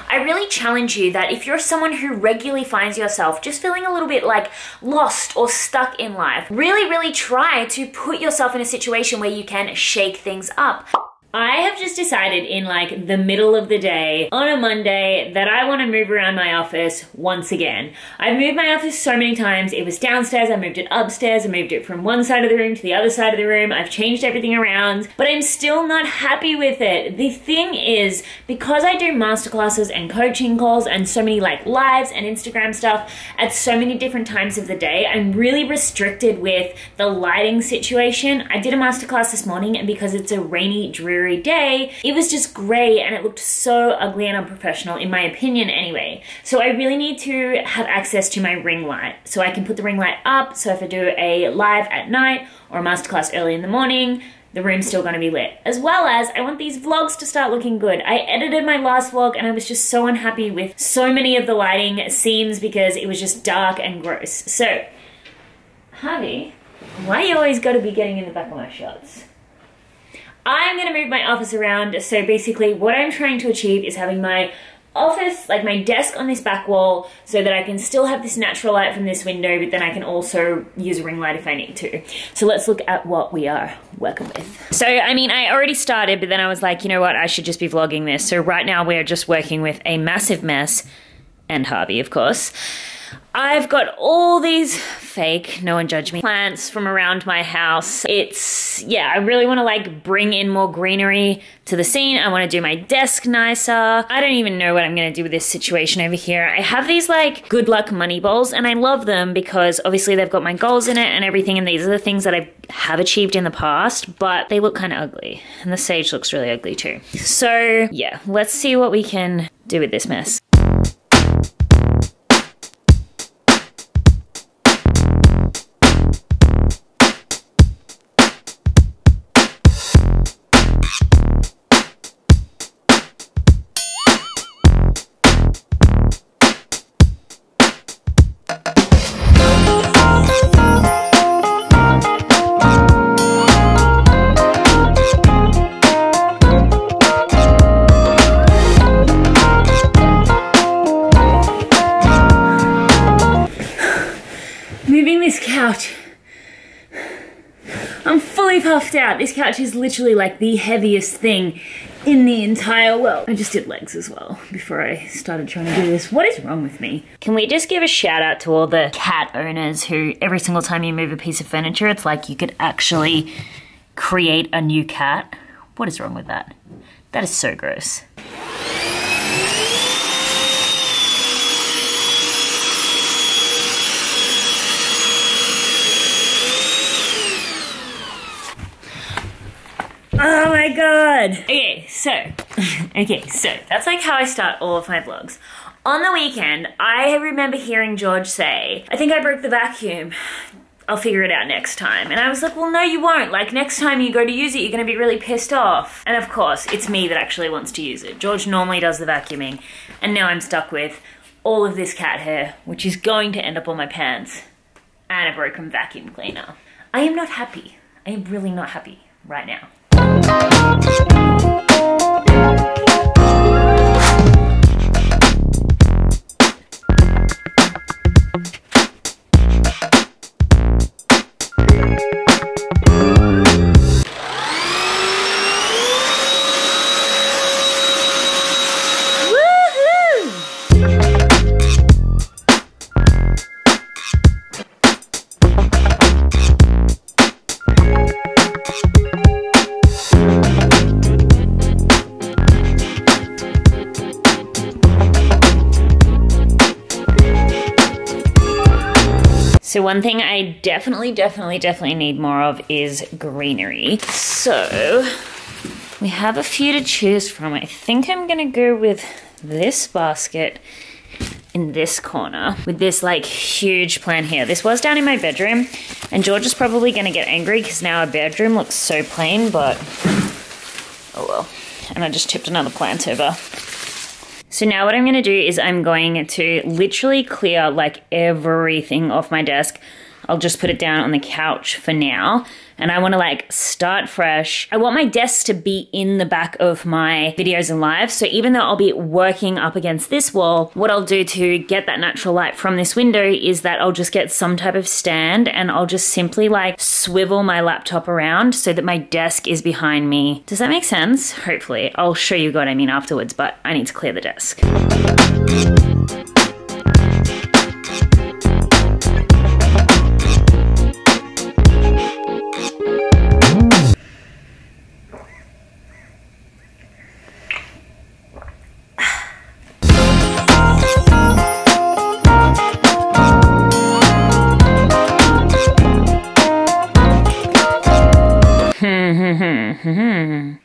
I really challenge you that if you're someone who regularly finds yourself just feeling a little bit like lost or stuck in life, really try to put yourself in a situation where you can shake things up. I have just decided in like the middle of the day on a Monday that I want to move around my office once again. I've moved my office so many times. It was downstairs, I moved it upstairs, I moved it from one side of the room to the other side of the room. I've changed everything around, but I'm still not happy with it. The thing is, because I do masterclasses and coaching calls and so many like lives and Instagram stuff at so many different times of the day, I'm really restricted with the lighting situation. I did a masterclass this morning, and because it's a rainy, dreary day, it was just grey and it looked so ugly and unprofessional, in my opinion anyway. So I really need to have access to my ring light so I can put the ring light up, so if I do a live at night or a masterclass early in the morning, the room's still gonna be lit. As well as I want these vlogs to start looking good. I edited my last vlog and I was just so unhappy with so many of the lighting scenes because it was just dark and gross. So, Harvey, why you always gotta be getting in the back of my shots? I'm gonna move my office around, so basically what I'm trying to achieve is having my office, like my desk on this back wall, so that I can still have this natural light from this window, but then I can also use a ring light if I need to. So let's look at what we are working with. So, I mean, I already started, but then I was like, you know what, I should just be vlogging this. So right now we're just working with a massive mess, and Harvey, of course. I've got all these fake, no one judge me, plants from around my house. Yeah, I really want to like bring in more greenery to the scene. I want to do my desk nicer. I don't even know what I'm going to do with this situation over here. I have these like good luck money bowls, and I love them because obviously they've got my goals in it and everything, and these are the things that I have achieved in the past, but they look kind of ugly, and the sage looks really ugly too. So yeah, let's see what we can do with this mess. I'm fully puffed out. This couch is literally like the heaviest thing in the entire world. I just did legs as well before I started trying to do this. What is wrong with me? Can we just give a shout out to all the cat owners who every single time you move a piece of furniture, it's like you could actually create a new cat? What is wrong with that? That is so gross. Oh my god! Okay, so that's like how I start all of my vlogs. On the weekend, I remember hearing George say, I think I broke the vacuum. I'll figure it out next time. And I was like, well, no, you won't. Like, next time you go to use it, you're gonna be really pissed off. And of course, it's me that actually wants to use it. George normally does the vacuuming, and now I'm stuck with all of this cat hair, which is going to end up on my pants, and a broken vacuum cleaner. I am not happy. I am really not happy right now. So one thing I definitely need more of is greenery. So we have a few to choose from. I think I'm gonna go with this basket in this corner with this like huge plant here. This was down in my bedroom, and George is probably gonna get angry because now our bedroom looks so plain, but oh well. And I just tipped another plant over. So now what I'm gonna do is I'm going to literally clear like everything off my desk. I'll just put it down on the couch for now. and I want to like start fresh. I want my desk to be in the back of my videos and lives. So even though I'll be working up against this wall, what I'll do to get that natural light from this window is that I'll just get some type of stand and I'll just simply like swivel my laptop around so that my desk is behind me. Does that make sense? Hopefully. I'll show you what I mean afterwards, but I need to clear the desk.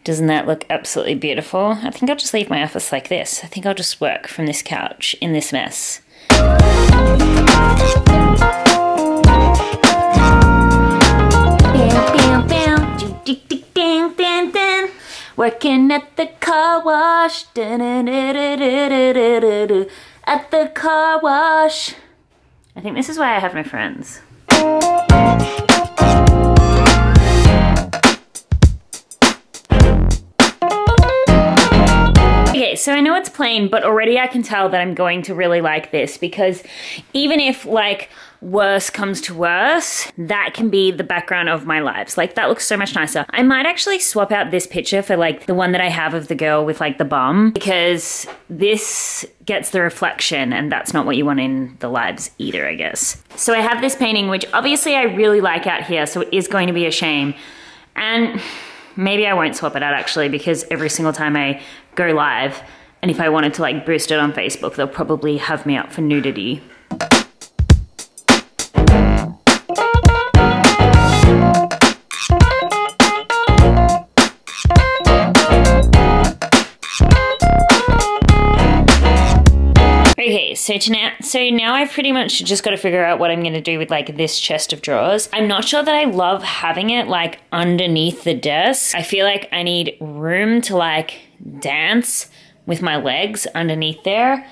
Doesn't that look absolutely beautiful? I think I'll just leave my office like this. I think I'll just work from this couch in this mess. Working at the car wash. At the car wash. I think this is why I have no friends. Okay, so I know it's plain, but already I can tell that I'm going to really like this, because even if like worse comes to worse, that can be the background of my lives. Like that looks so much nicer. I might actually swap out this picture for like the one that I have of the girl with like the bum, because this gets the reflection and that's not what you want in the lives either, I guess. So I have this painting, which obviously I really like out here, so it is going to be a shame. And maybe I won't swap it out actually, because every single time I go live, and if I wanted to like boost it on Facebook, they'll probably have me up for nudity. Okay, so now I've pretty much just got to figure out what I'm going to do with like this chest of drawers. I'm not sure that I love having it like underneath the desk. I feel like I need room to like dance with my legs underneath there.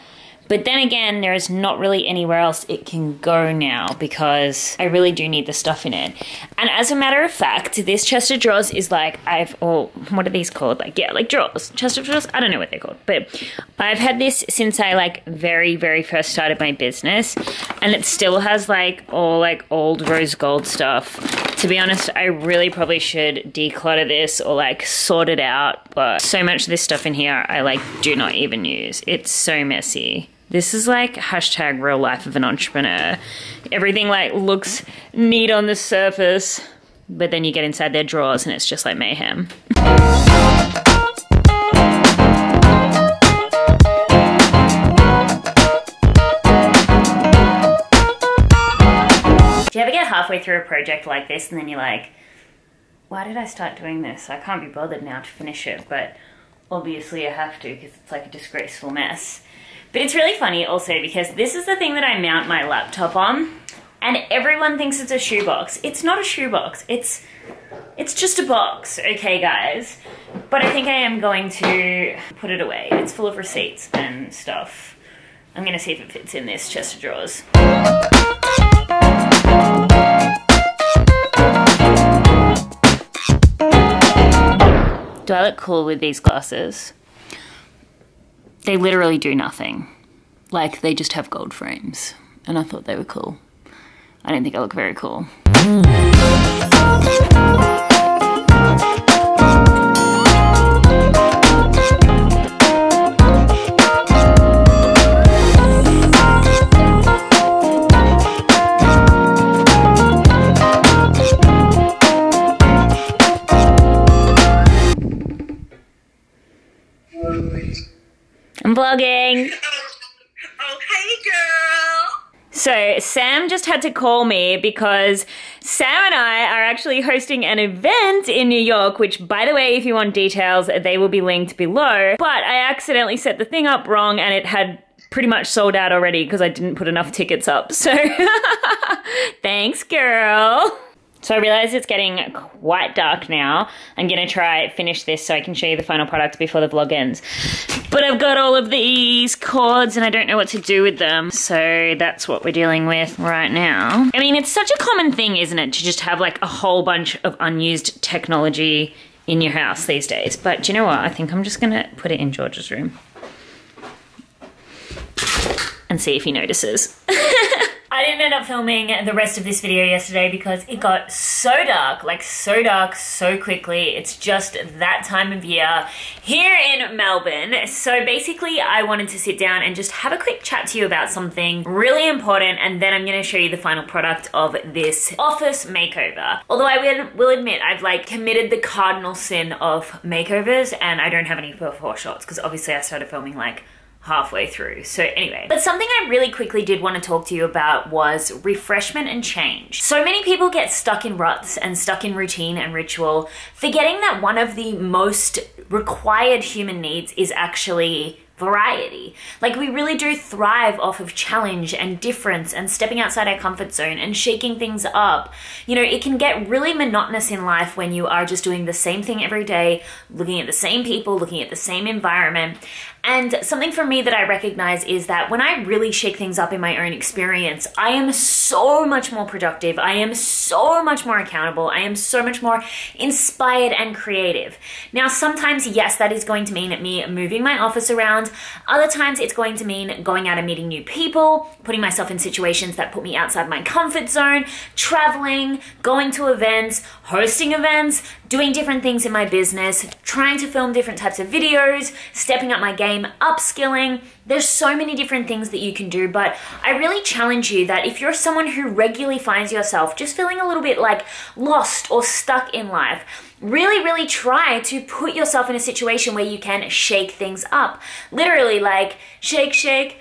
But then again, there is not really anywhere else it can go now, because I really do need the stuff in it. And as a matter of fact, this chest of drawers is like, what are these called? Like, yeah, like drawers, chest of drawers. I don't know what they're called, but I've had this since I like very, very first started my business, and it still has like all like old rose gold stuff. To be honest, I really probably should declutter this or like sort it out, but so much of this stuff in here I like do not even use. It's so messy. This is like hashtag real life of an entrepreneur. Everything like looks neat on the surface, but then you get inside their drawers and it's just like mayhem. Do you ever get halfway through a project like this and then you're like, why did I start doing this? I can't be bothered now to finish it, but obviously I have to because it's like a disgraceful mess. But it's really funny also because this is the thing that I mount my laptop on, and everyone thinks it's a shoebox. It's not a shoebox. It's just a box, okay guys? But I think I am going to put it away. It's full of receipts and stuff. I'm gonna see if it fits in this chest of drawers. Do I look cool with these glasses? They literally do nothing. Like, they just have gold frames. And I thought they were cool. I don't think I look very cool. I'm vlogging. Okay, girl. So Sam just had to call me because Sam and I are actually hosting an event in New York, which, by the way, if you want details, they will be linked below. But I accidentally set the thing up wrong and it had pretty much sold out already because I didn't put enough tickets up. So thanks, girl. So I realize it's getting quite dark now. I'm gonna try finish this so I can show you the final product before the vlog ends. But I've got all of these cords and I don't know what to do with them. So that's what we're dealing with right now. I mean, it's such a common thing, isn't it? To just have like a whole bunch of unused technology in your house these days. But do you know what? I think I'm just gonna put it in George's room and see if he notices. I didn't end up filming the rest of this video yesterday because it got so dark, like so dark so quickly. It's just that time of year here in Melbourne. So basically I wanted to sit down and just have a quick chat to you about something really important, and then I'm gonna show you the final product of this office makeover. Although I will admit I've like committed the cardinal sin of makeovers and I don't have any before shots because obviously I started filming like halfway through. So anyway, but something I really quickly did want to talk to you about was refreshment and change. So many people get stuck in ruts and stuck in routine and ritual, forgetting that one of the most required human needs is actually variety. Like, we really do thrive off of challenge and difference and stepping outside our comfort zone and shaking things up. You know, it can get really monotonous in life when you are just doing the same thing every day, looking at the same people, looking at the same environment. And something for me that I recognize is that when I really shake things up in my own experience, I am so much more productive. I am so much more accountable. I am so much more inspired and creative. Now, sometimes, yes, that is going to mean me moving my office around. Other times it's going to mean going out and meeting new people, putting myself in situations that put me outside my comfort zone, traveling, going to events, hosting events, doing different things in my business, trying to film different types of videos, stepping up my game, upskilling. There's so many different things that you can do, but I really challenge you that if you're someone who regularly finds yourself just feeling a little bit like lost or stuck in life, really try to put yourself in a situation where you can shake things up. Literally, like, shake it.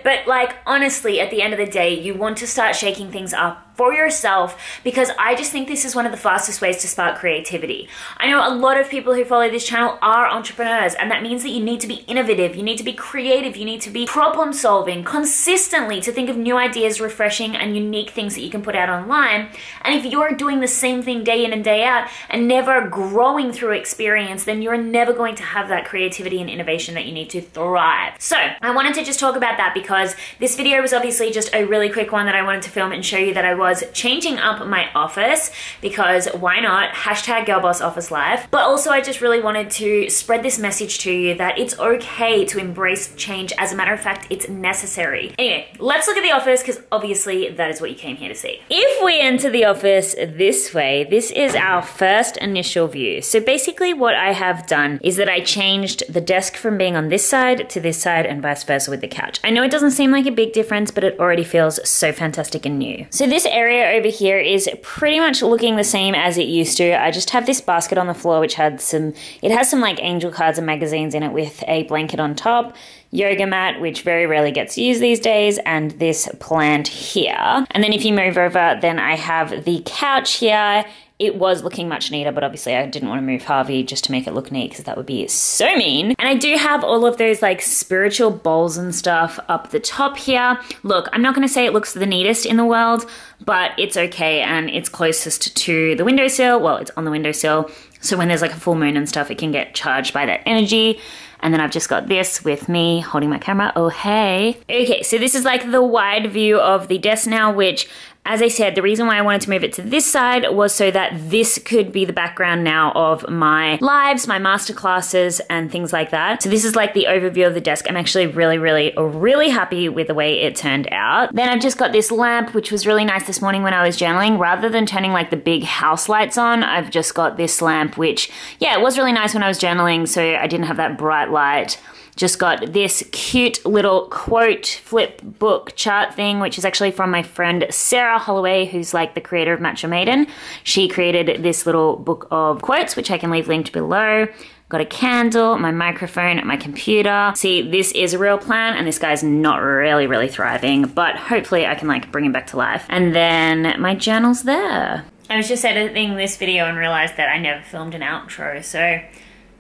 But like, honestly, at the end of the day, you want to start shaking things up for yourself, because I just think this is one of the fastest ways to spark creativity. I know a lot of people who follow this channel are entrepreneurs, and that means that you need to be innovative, you need to be creative, you need to be problem solving consistently to think of new ideas, refreshing and unique things that you can put out online. And if you're doing the same thing day in and day out and never growing through experience, then you're never going to have that creativity and innovation that you need to thrive. So I wanted to just talk about that because this video was obviously just a really quick one that I wanted to film and show you that I was changing up my office, because why not? Hashtag girlboss office life. But also I just really wanted to spread this message to you that it's okay to embrace change. As a matter of fact, it's necessary. Anyway, let's look at the office, because obviously that is what you came here to see. If we enter the office this way, this is our first initial view. So basically what I have done is that I changed the desk from being on this side to this side and vice versa with the couch. I know it doesn't seem like a big difference, but it already feels so fantastic and new. So this area over here is pretty much looking the same as it used to. I just have this basket on the floor which had it has some like angel cards and magazines in it with a blanket on top, yoga mat, which very rarely gets used these days, and this plant here. And then if you move over, then I have the couch here. It was looking much neater, but obviously I didn't want to move Harvey just to make it look neat, because that would be so mean. And I do have all of those like spiritual bowls and stuff up the top here. Look, I'm not going to say it looks the neatest in the world, but it's okay, and it's closest to the windowsill. Well, it's on the windowsill, so when there's like a full moon and stuff, it can get charged by that energy. And then I've just got this with me holding my camera. Oh, hey. Okay, so this is like the wide view of the desk now, which, as I said, the reason why I wanted to move it to this side was so that this could be the background now of my lives, my masterclasses, and things like that. So this is like the overview of the desk. I'm actually really happy with the way it turned out. Then I've just got this lamp, which was really nice this morning when I was journaling. Rather than turning like the big house lights on, I've just got this lamp, which, yeah, it was really nice when I was journaling, so I didn't have that bright light. Just got this cute little quote flip book chart thing, which is actually from my friend Sarah Holloway, who's like the creator of Matcha Maiden. She created this little book of quotes, which I can leave linked below. Got a candle, my microphone, my computer. See, this is a real plant, and this guy's not really thriving, but hopefully I can like bring him back to life. And then my journal's there. I was just editing this video and realized that I never filmed an outro, so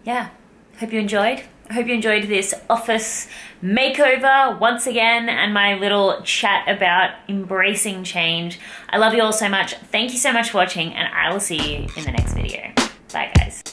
yeah, hope you enjoyed. I hope you enjoyed this office makeover once again and my little chat about embracing change. I love you all so much. Thank you so much for watching, and I will see you in the next video. Bye guys.